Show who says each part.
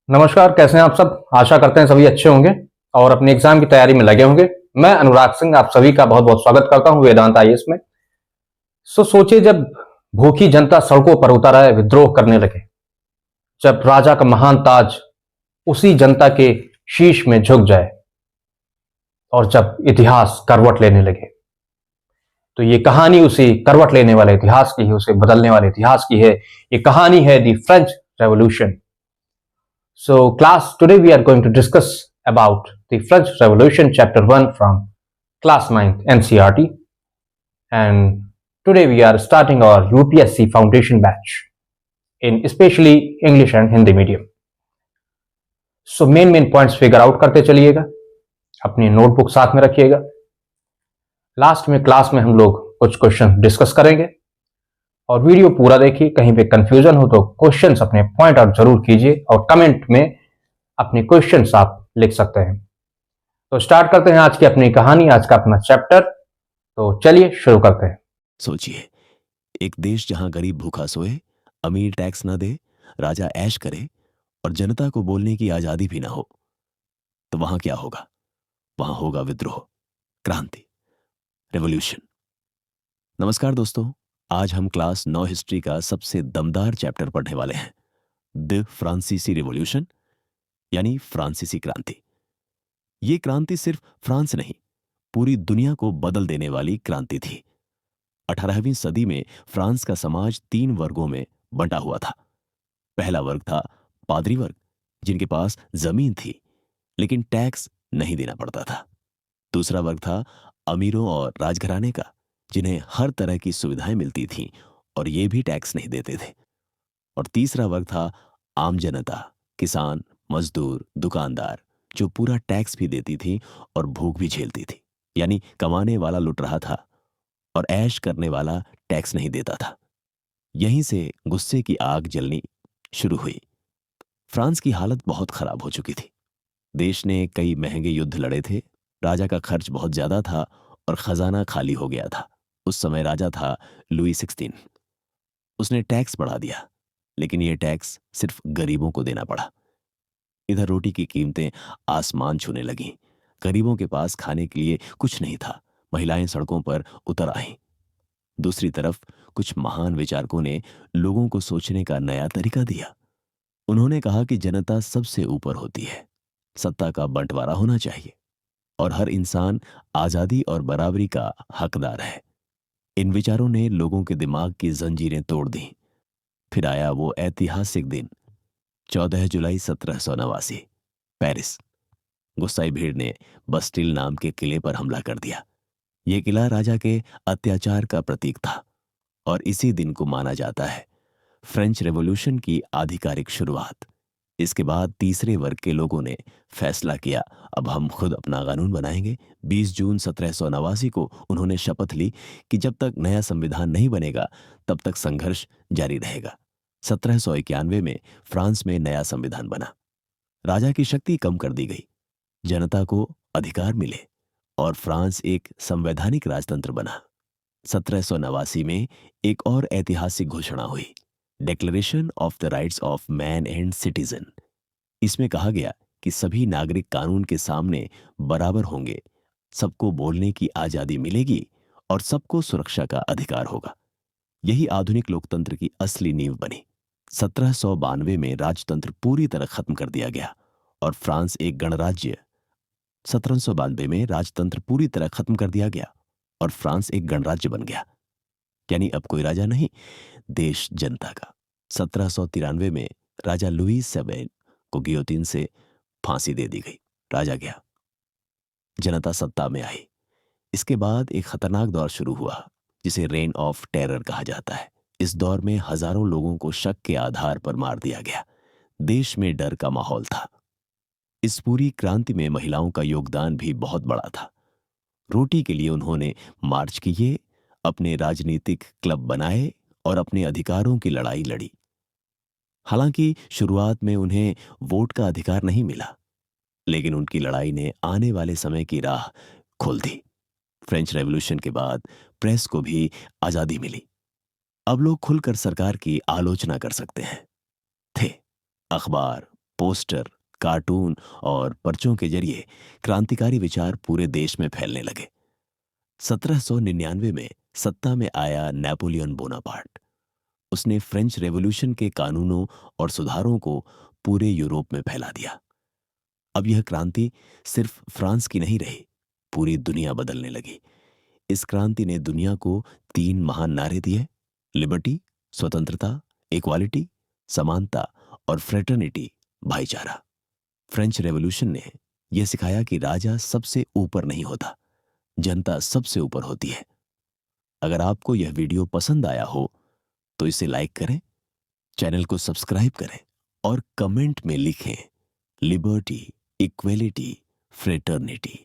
Speaker 1: नमस्कार, कैसे हैं आप सब? आशा करते हैं सभी अच्छे होंगे और अपने एग्जाम की तैयारी में लगे होंगे। मैं अनुराग सिंह आप सभी का बहुत बहुत स्वागत करता हूं वेदांत आईएएस में। सोचिए, जब भूखी जनता सड़कों पर उतर आए, विद्रोह करने लगे, जब राजा का महान ताज उसी जनता के शीश में झुक जाए और जब इतिहास करवट लेने लगे, तो ये कहानी उसी करवट लेने वाले इतिहास की है, उसे बदलने वाले इतिहास की है। ये कहानी है the French revolution. So, class, today we are going to discuss about the French Revolution, Chapter 1 from Class 9 NCRT. And today we are starting our UPSC Foundation batch in especially English and Hindi medium. So, main points figure out करते चलिएगा, अपनी notebook साथ में रखिएगा। Last में class में हम लोग कुछ क्वेश्चन डिस्कस करेंगे और वीडियो पूरा देखिए। कहीं पे कंफ्यूजन हो तो क्वेश्चंस अपने पॉइंट आउट जरूर कीजिए और कमेंट में अपने क्वेश्चंस आप लिख सकते हैं। तो स्टार्ट करते हैं आज की अपनी कहानी, आज का अपना चैप्टर। तो चलिए शुरू करते हैं।
Speaker 2: सोचिए, एक देश जहां गरीब भूखा सोए, अमीर टैक्स न दे, राजा ऐश करे और जनता को बोलने की आजादी भी ना हो, तो वहां क्या होगा? वहां होगा विद्रोह, क्रांति, रेवोल्यूशन। नमस्कार दोस्तों, आज हम क्लास 9 हिस्ट्री का सबसे दमदार चैप्टर पढ़ने वाले हैं, द फ्रांसीसी रिवॉल्यूशन, यानी फ्रांसीसी क्रांति। ये क्रांति सिर्फ फ्रांस नहीं, पूरी दुनिया को बदल देने वाली क्रांति थी। 18वीं सदी में फ्रांस का समाज 3 वर्गों में बंटा हुआ था। पहला वर्ग था पादरी वर्ग, जिनके पास जमीन थी लेकिन टैक्स नहीं देना पड़ता था। दूसरा वर्ग था अमीरों और राजघराने का, जिन्हें हर तरह की सुविधाएं मिलती थीं और ये भी टैक्स नहीं देते थे। और तीसरा वर्ग था आम जनता, किसान, मजदूर, दुकानदार, जो पूरा टैक्स भी देती थी और भूख भी झेलती थी। यानी कमाने वाला लुट रहा था और ऐश करने वाला टैक्स नहीं देता था। यहीं से गुस्से की आग जलनी शुरू हुई। फ्रांस की हालत बहुत खराब हो चुकी थी। देश ने कई महंगे युद्ध लड़े थे, राजा का खर्च बहुत ज्यादा था और खजाना खाली हो गया था। उस समय राजा था लुई 16। उसने टैक्स बढ़ा दिया, लेकिन यह टैक्स सिर्फ गरीबों को देना पड़ा। इधर रोटी की कीमतें आसमान छूने लगीं। गरीबों के पास खाने के लिए कुछ नहीं था। महिलाएं सड़कों पर उतर आईं। दूसरी तरफ कुछ महान विचारकों ने लोगों को सोचने का नया तरीका दिया। उन्होंने कहा कि जनता सबसे ऊपर होती है, सत्ता का बंटवारा होना चाहिए और हर इंसान आजादी और बराबरी का हकदार है। इन विचारों ने लोगों के दिमाग की जंजीरें तोड़ दी। फिर आया वो ऐतिहासिक दिन, 14 जुलाई 1789, पेरिस। गुस्साई भीड़ ने बस्टिल नाम के किले पर हमला कर दिया। यह किला राजा के अत्याचार का प्रतीक था और इसी दिन को माना जाता है फ्रेंच रेवोल्यूशन की आधिकारिक शुरुआत। इसके बाद तीसरे वर्ग के लोगों ने फैसला किया, अब हम खुद अपना कानून बनाएंगे। 20 जून 1789 को उन्होंने शपथ ली कि जब तक नया संविधान नहीं बनेगा तब तक संघर्ष जारी रहेगा। 1791 में फ्रांस में नया संविधान बना। राजा की शक्ति कम कर दी गई, जनता को अधिकार मिले और फ्रांस एक संवैधानिक राजतंत्र बना। 1789 में एक और ऐतिहासिक घोषणा हुई, declaration of the rights of man and citizen. इसमें कहा गया कि सभी नागरिक कानून के सामने बराबर होंगे, सबको बोलने की आजादी मिलेगी और सबको सुरक्षा का अधिकार होगा। यही आधुनिक लोकतंत्र की असली नींव बनी। 1792 में राजतंत्र पूरी तरह खत्म कर दिया गया और फ्रांस एक गणराज्य 1792 में राजतंत्र पूरी तरह खत्म कर दिया गया और फ्रांस एक गणराज्य बन गया। यानी अब कोई राजा नहीं, देश जनता का। 1793 में राजा लुई 7 को गियोटिन से फांसी दे दी गई। राजा गया, जनता सत्ता में आई। इसके बाद एक खतरनाक दौर शुरू हुआ, जिसे रेन ऑफ टेरर कहा जाता है। इस दौर में हजारों लोगों को शक के आधार पर मार दिया गया। देश में डर का माहौल था। इस पूरी क्रांति में महिलाओं का योगदान भी बहुत बड़ा था। रोटी के लिए उन्होंने मार्च किए, अपने राजनीतिक क्लब बनाए और अपने अधिकारों की लड़ाई लड़ी। हालांकि शुरुआत में उन्हें वोट का अधिकार नहीं मिला, लेकिन उनकी लड़ाई ने आने वाले समय की राह खोल दी। फ्रेंच रेवोल्यूशन के बाद प्रेस को भी आजादी मिली। अब लोग खुलकर सरकार की आलोचना कर सकते हैं। थे अखबार, पोस्टर, कार्टून और पर्चों के जरिए क्रांतिकारी विचार पूरे देश में फैलने लगे। 1799 में सत्ता में आया नेपोलियन बोनापार्ट। उसने फ्रेंच रेवोल्यूशन के कानूनों और सुधारों को पूरे यूरोप में फैला दिया। अब यह क्रांति सिर्फ फ्रांस की नहीं रही, पूरी दुनिया बदलने लगी। इस क्रांति ने दुनिया को 3 महान नारे दिए: लिबर्टी, स्वतंत्रता, इक्वालिटी, समानता, और फ्रेटर्निटी, भाईचारा। फ्रेंच रेवोल्यूशन ने यह सिखाया कि राजा सबसे ऊपर नहीं होता, जनता सबसे ऊपर होती है। अगर आपको यह वीडियो पसंद आया हो तो इसे लाइक करें, चैनल को सब्सक्राइब करें और कमेंट में लिखें लिबर्टी, इक्वेलिटी, फ्रेटर्निटी।